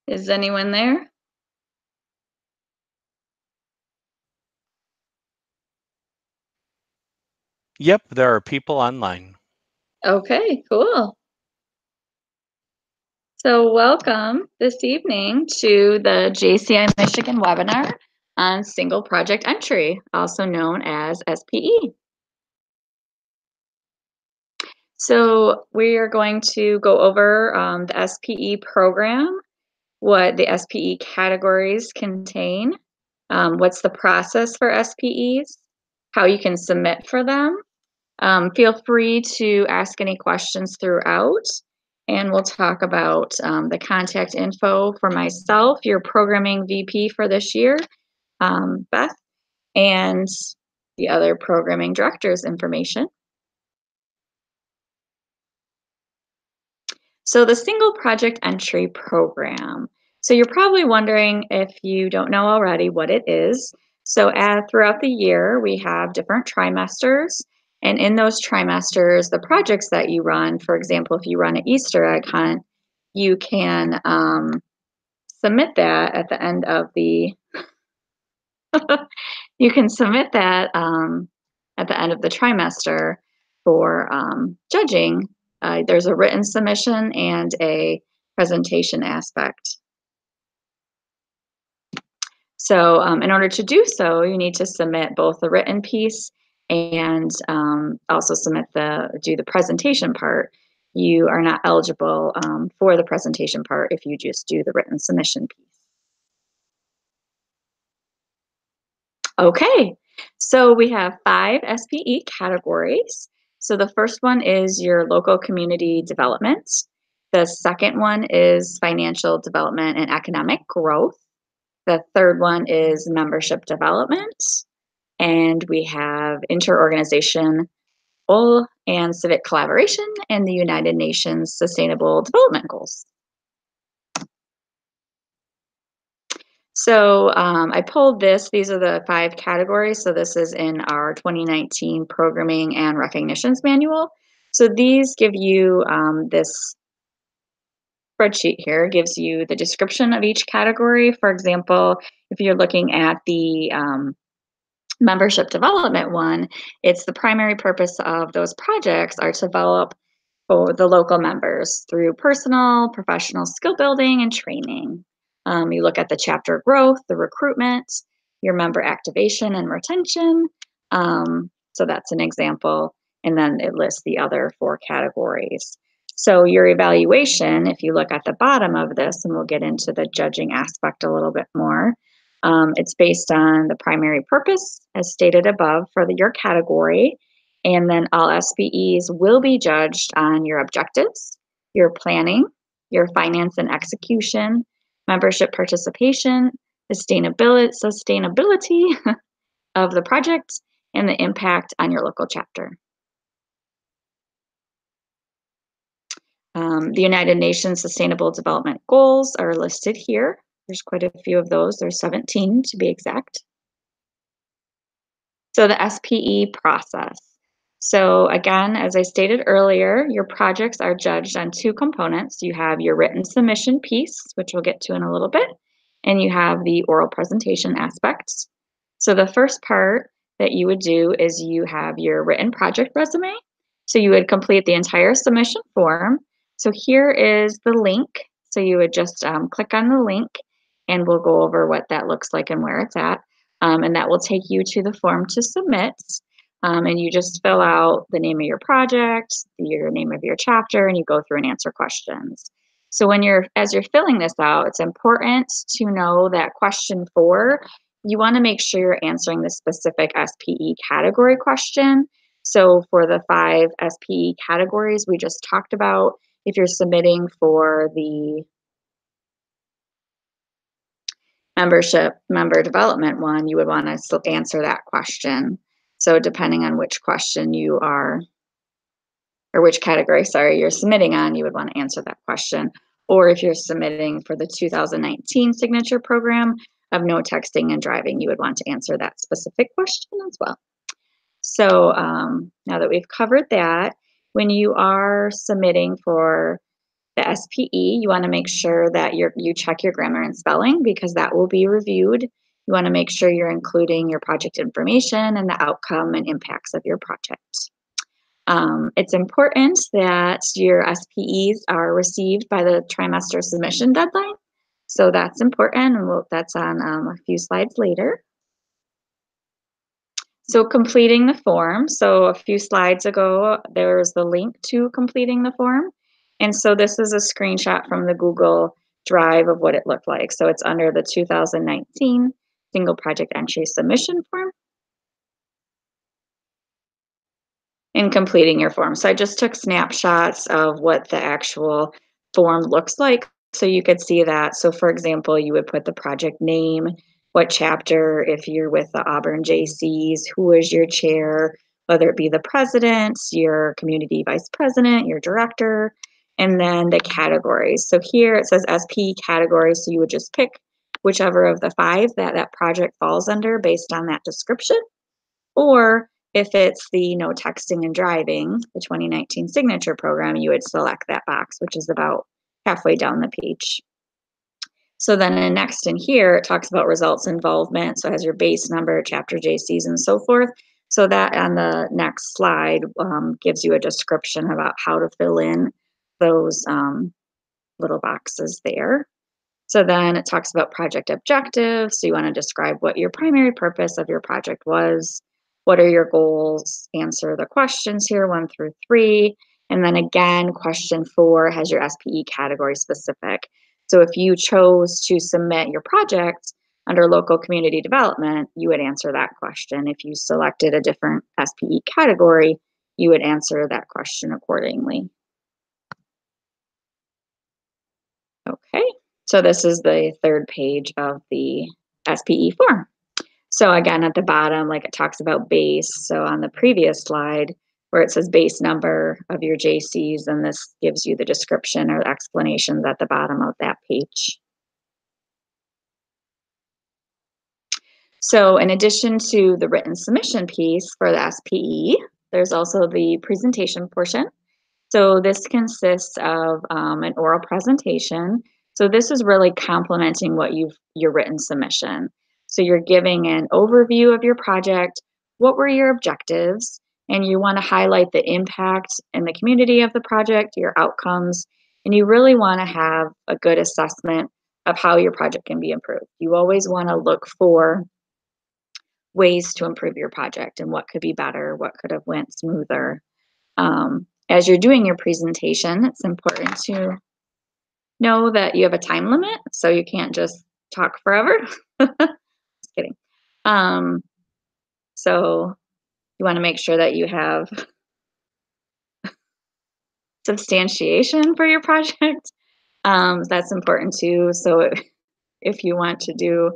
Is anyone there? Yep, there are people online. Okay, cool. So welcome this evening to the JCI Michigan webinar on single project entry, also known as SPE. So we are going to go over the SPE program, what the SPE categories contain, what's the process for SPEs, how you can submit for them. Feel free to ask any questions throughout, and we'll talk about the contact info for myself, your programming VP for this year, Beth, and the other programming director's information. So the single project entry program. So you're probably wondering, if you don't know already, what it is. So throughout the year, we have different trimesters. And in those trimesters, the projects that you run, for example, if you run an Easter egg hunt, you can submit that at the end of the you can submit that at the end of the trimester for judging. There's a written submission and a presentation aspect. So in order to do so, you need to submit both the written piece and also do the presentation part. You are not eligible for the presentation part if you just do the written submission piece. Okay, so we have 5 SPE categories. So the first one is your local community development. The second one is financial development and economic growth. The third one is membership development. And we have interorganizational and civic collaboration and the United Nations Sustainable Development Goals. So I pulled this. These are the 5 categories. So this is in our 2019 Programming and Recognitions Manual. So these give you this spreadsheet here, gives you the description of each category. For example, if you're looking at the membership development one, it's the primary purpose of those projects are to develop for the local members through personal, professional skill building and training. You look at the chapter growth, the recruitment, your member activation and retention. So that's an example. And then it lists the other 4 categories. So your evaluation, if you look at the bottom of this, and we'll get into the judging aspect a little bit more, it's based on the primary purpose as stated above for your category. And then all SPEs will be judged on your objectives, your planning, your finance and execution, membership participation, sustainability of the project, and the impact on your local chapter. The United Nations Sustainable Development Goals are listed here. There's quite a few of those. There's 17 to be exact. So the SPE process. So again, as I stated earlier, your projects are judged on 2 components. You have your written submission piece, which we'll get to in a little bit, and you have the oral presentation aspects. So the first part that you would do is you have your written project resume. So you would complete the entire submission form. So here is the link. So you would just click on the link, and we'll go over what that looks like and where it's at. And that will take you to the form to submit. And you just fill out the name of your project, your name of your chapter, and you go through and answer questions. So as you're filling this out, it's important to know that question 4, you want to make sure you're answering the specific SPE category question. So for the 5 SPE categories we just talked about, if you're submitting for the member development one, you would want to answer that question. So depending on which question you are, or which category, sorry, you're submitting on, you would want to answer that question. Or if you're submitting for the 2019 signature program of no texting and driving, you would want to answer that specific question as well. So now that we've covered that, when you are submitting for The SPE, you want to make sure that you check your grammar and spelling because that will be reviewed. You want to make sure you're including your project information and the outcome and impacts of your project. It's important that your SPEs are received by the trimester submission deadline. So that's important, and that's on a few slides later. So completing the form. So a few slides ago, there's the link to completing the form. And so this is a screenshot from the Google Drive of what it looked like. So it's under the 2019 single project entry submission form and completing your form. So I just took snapshots of what the actual form looks like so you could see that. So for example, you would put the project name, what chapter, if you're with the Auburn Jaycees, who is your chair, whether it be the president, your community vice president, your director, and then the categories. So here it says SPE categories, so you would just pick whichever of the 5 that that project falls under based on that description. Or if it's the no texting and driving, the 2019 signature program, you would select that box, which is about halfway down the page. So then next in here, it talks about results involvement. So it has your base number, chapter JCs, and so forth. So that on the next slide gives you a description about how to fill in those little boxes there. So then it talks about project objectives. So you want to describe what your primary purpose of your project was. What are your goals? Answer the questions here, 1 through 3. And then again, question 4 has your SPE category specific. So if you chose to submit your project under local community development, you would answer that question. If you selected a different SPE category, you would answer that question accordingly. Okay. So this is the 3rd page of the SPE form. So again, at the bottom, like it talks about base. So on the previous slide, where it says base number of your JCs, and this gives you the description or explanations at the bottom of that page. So in addition to the written submission piece for the SPE, there's also the presentation portion. So this consists of an oral presentation. So this is really complementing what your written submission. So you're giving an overview of your project, what were your objectives, and you want to highlight the impact in the community of the project, your outcomes, and you really want to have a good assessment of how your project can be improved. You always want to look for ways to improve your project and what could be better, what could have went smoother. As you're doing your presentation, it's important to know that you have a time limit, so you can't just talk forever. Just kidding. Um, so you want to make sure that you have substantiation for your project. That's important too. So if you want to do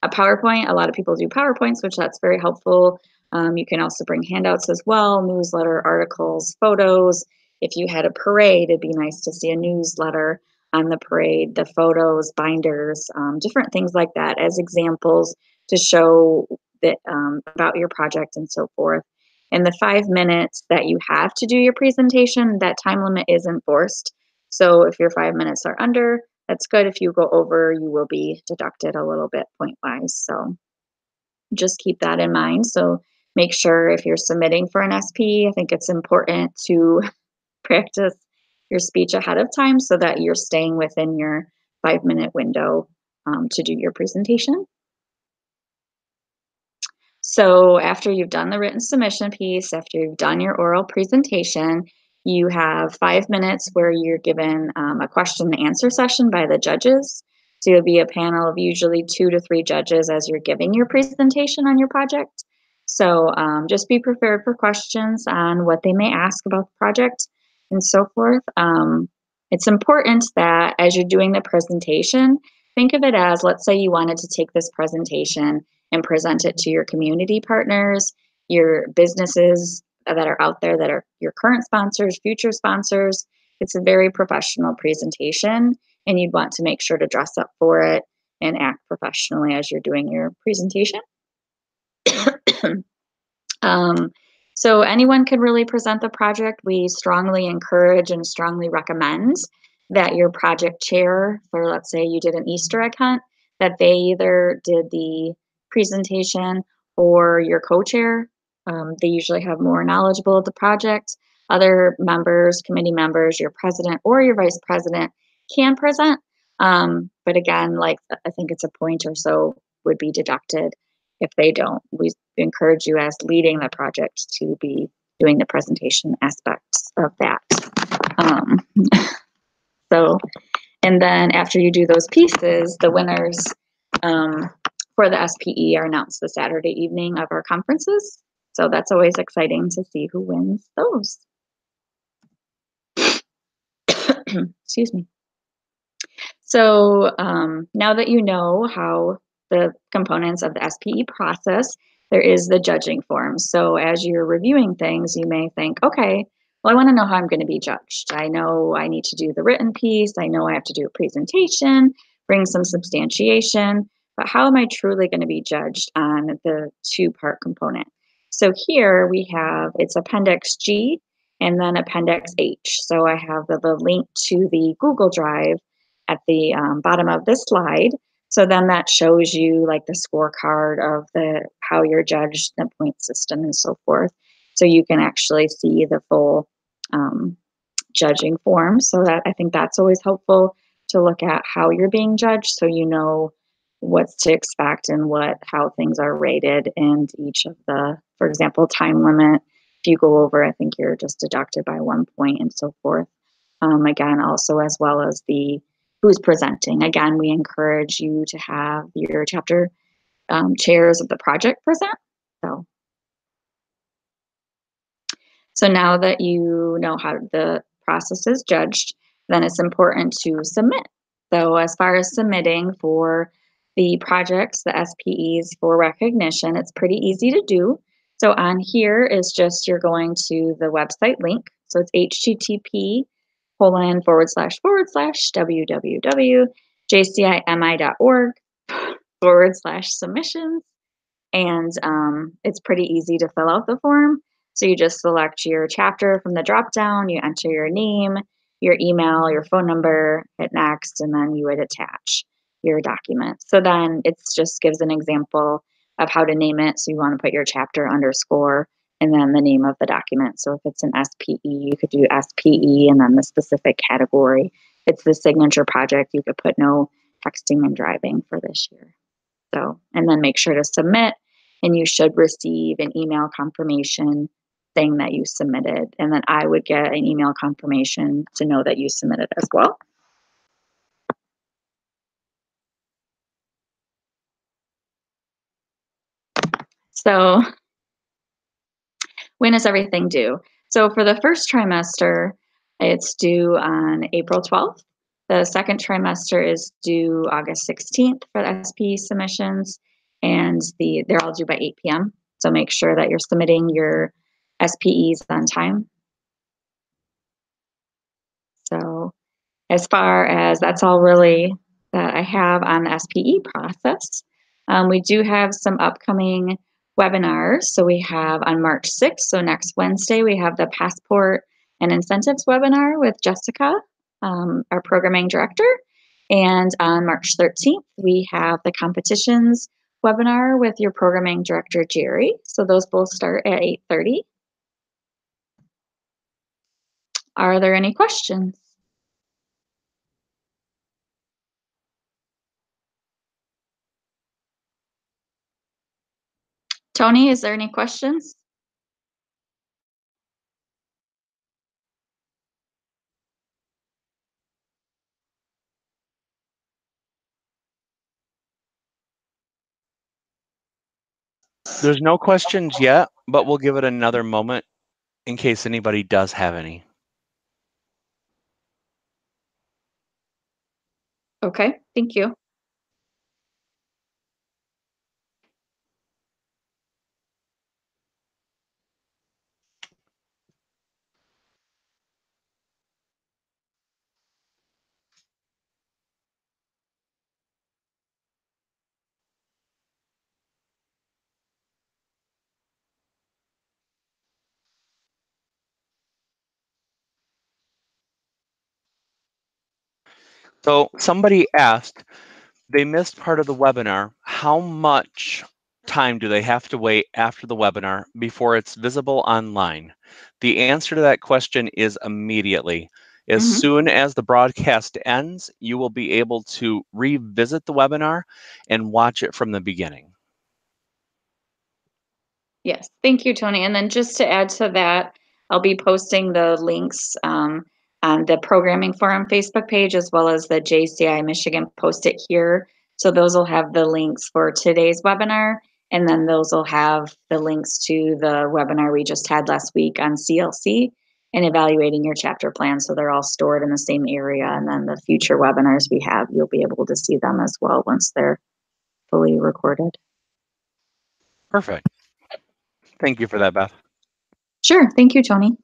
a PowerPoint, a lot of people do PowerPoints, which that's very helpful. You can also bring handouts as well, newsletter, articles, photos. If you had a parade, it'd be nice to see a newsletter on the parade, the photos, binders, different things like that as examples to show that about your project and so forth. And the 5 minutes that you have to do your presentation, that time limit is enforced. So if your 5 minutes are under, that's good. If you go over, you will be deducted a little bit point-wise. So just keep that in mind. So make sure if you're submitting for an SP, I think it's important to practice your speech ahead of time so that you're staying within your 5-minute window to do your presentation. So after you've done the written submission piece, after you've done your oral presentation, you have 5 minutes where you're given a question and answer session by the judges. So you'll be a panel of usually 2 to 3 judges as you're giving your presentation on your project. So just be prepared for questions on what they may ask about the project and so forth. It's important that as you're doing the presentation, think of it as, let's say you wanted to take this presentation and present it to your community partners, your businesses that are out there that are your current sponsors, future sponsors. It's a very professional presentation, and you'd want to make sure to dress up for it and act professionally as you're doing your presentation. So anyone can really present the project. We strongly encourage and strongly recommend that your project chair, for let's say you did an Easter egg hunt, that they either did the presentation or your co-chair. They usually have more knowledgeable of the project. Other members, committee members, your president or your vice president can present. But again, like I think it's a point or so would be deducted if they don't. We encourage you as leading the project to be doing the presentation aspects of that. Um, so, and then after you do those pieces, the winners for the SPE are announced the Saturday evening of our conferences. So that's always exciting to see who wins those. Excuse me. So now that you know how the components of the SPE process, there is the judging form. So as you're reviewing things, you may think, okay, well, I want to know how I'm going to be judged. I know I need to do the written piece. I know I have to do a presentation, bring some substantiation, but how am I truly going to be judged on the two-part component? So here we have, it's Appendix G and then Appendix H. So I have the link to the Google Drive at the bottom of this slide. So then that shows you like the scorecard of the how you're judged, the point system and so forth. So you can actually see the full judging form. So that I think that's always helpful to look at how you're being judged so you know what's to expect and how things are rated and each of the, for example, time limit. If you go over, I think you're just deducted by 1 point and so forth. Again, also as well as the who's presenting. Again, we encourage you to have your chapter chairs of the project present. So now that you know how the process is judged, then it's important to submit. So as far as submitting for the projects, the SPEs for recognition, it's pretty easy to do. So on here is just you're going to the website link. So it's http://www.jcimi.org/submissions. And it's pretty easy to fill out the form. So you just select your chapter from the drop down, you enter your name, your email, your phone number, hit next, and then you would attach your document. So then it just gives an example of how to name it. So you want to put your chapter underscore and then the name of the document. So if it's an SPE, you could do SPE and then the specific category. If it's the signature project, you could put no texting and driving for this year. So, and then make sure to submit, and you should receive an email confirmation saying that you submitted. And then I would get an email confirmation to know that you submitted as well. So, when is everything due? So, for the first trimester, it's due on April 12th. The second trimester is due August 16th for the SPE submissions, and they're all due by 8 p.m. So make sure that you're submitting your SPEs on time. So as far as that's all really that I have on the SPE process. We do have some upcoming webinars. So we have on March 6th, so next Wednesday, we have the Passport and Incentives webinar with Jessica, our programming director. And on March 13th, we have the competitions webinar with your programming director, Jerry. So those both start at 8:30. Are there any questions? Tony, is there any questions? There's no questions yet, but we'll give it another moment in case anybody does have any. Okay, thank you. So somebody asked, they missed part of the webinar. How much time do they have to wait after the webinar before it's visible online? The answer to that question is immediately. As soon as the broadcast ends, you will be able to revisit the webinar and watch it from the beginning. Yes, thank you, Tony. And then just to add to that, I'll be posting the links on the Programming Forum Facebook page, as well as the JCI Michigan Post It Here. So those will have the links for today's webinar, and then those will have the links to the webinar we just had last week on CLC and evaluating your chapter plan. So they're all stored in the same area. And then the future webinars we have, you'll be able to see them as well once they're fully recorded. Perfect. Thank you for that, Beth. Sure. Thank you, Tony.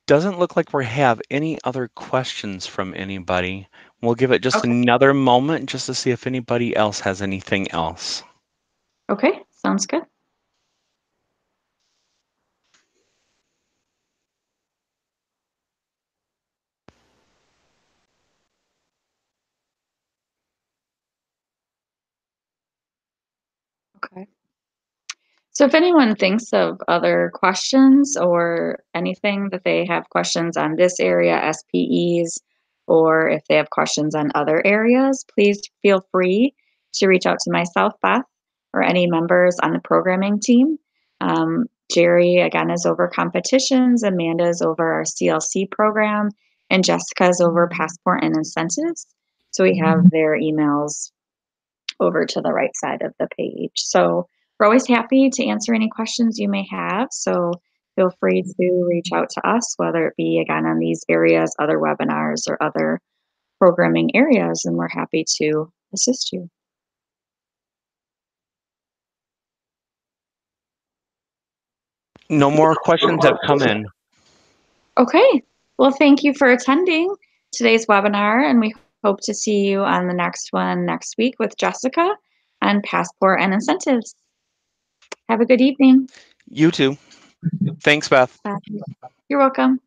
Doesn't look like we have any other questions from anybody. We'll give it just another moment just to see if anybody else has anything else. Okay, sounds good. Okay. So if anyone thinks of other questions or anything that they have questions on this area, SPEs, or if they have questions on other areas, please feel free to reach out to myself, Beth, or any members on the programming team. Jerry, again, is over competitions, Amanda is over our CLC program, and Jessica is over passport and incentives. So we have their emails over to the right side of the page. So we're always happy to answer any questions you may have. So feel free to reach out to us, whether it be again on these areas, other webinars, or other programming areas, and we're happy to assist you. No more questions have come in. Okay. Well, thank you for attending today's webinar, and we hope to see you on the next one next week with Jessica on passport and incentives. Have a good evening. You too. Thanks, Beth. Bye. You're welcome.